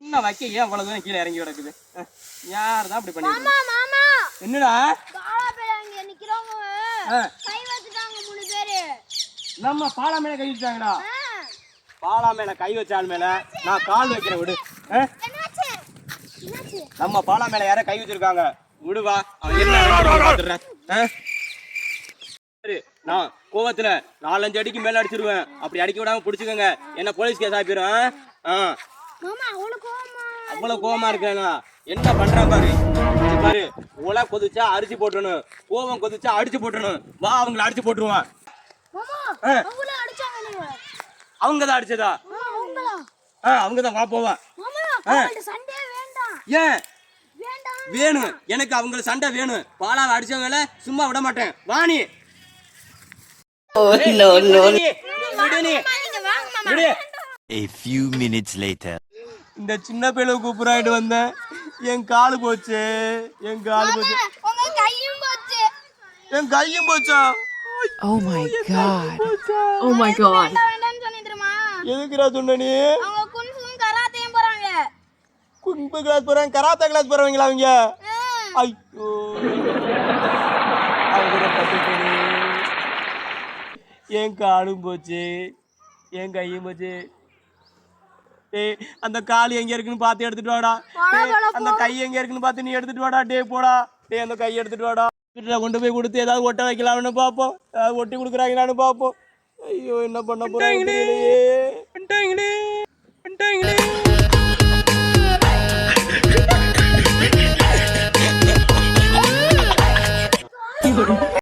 இன்னும் வைக்க ஏன் அவ்வளவு தூரம் கீழே இறங்கி கிடக்குது? யார் தான் அப்படி பண்ணி? என்னடா நம்ம பாலா மேல கை வச்சாங்கடா. பாலா மேல கை வச்சால் மேல நான் கால் வைக்கிறேன் விடு. நம்ம பாலா மேல யார கை வச்சிருக்காங்க விடுவா. அவன் என்ன நான் கோவத்துல 4-5 அடிக்கு மேல அடிச்சிருவேன். அப்படி அடிக்க விடாம பிடிச்சுக்கோங்க, என்ன போலீஸ் கேஸ் ஆகிரும். அவ்வளவு கோவமா இருக்கேனா? என்ன பண்றான் பாரு பாரு. உலை கொதிச்சா அரிசி போட்டணும், கோவம் கொதிச்சா அடிச்சு போட்டணும். வா அவங்களை அடிச்சு போட்டுருவான். அவங்கதான் அடிச்சதா? அவங்கதான். வா போவான். ஏன் வேணும்? எனக்கு அவங்கள சண்டை வேணும். பாலாவை அடிச்சவங்கள சும்மா விட மாட்டேன். Vani A few minutes later. இந்த சின்ன பிள்ளை கூப்பிடாயிட்டு வந்தேன். என் காலு போச்சு, என் காலு போச்சு, என் கையும் போச்சா? Oh my god. Oh my god. எதுக்குடா சொன்ன நீ? குங்கு கிளாஸ் போறாங்க, கராத்தே கிளாஸ் போறவங்களா அவங்க? ஐயோ என் காலும் போச்சு, என் கையும் போச்சு. அந்த கால் எங்க இருக்குன்னு பார்த்து எடுத்துட்டு வாடா. அந்த கை எங்க இருக்குன்னு பார்த்து நீ எடுத்துட்டு வாடா. டே போடா. டே அந்த கை எடுத்துட்டு வாடா. கொண்டு போய் கொடுத்து ஏதாவது ஒட்ட வைக்கலாம்னு பார்ப்போம். ஏதாவது ஒட்டி கொடுக்குறாங்களான்னு பார்ப்போம். ஐயோ என்ன பண்ண போறாங்க?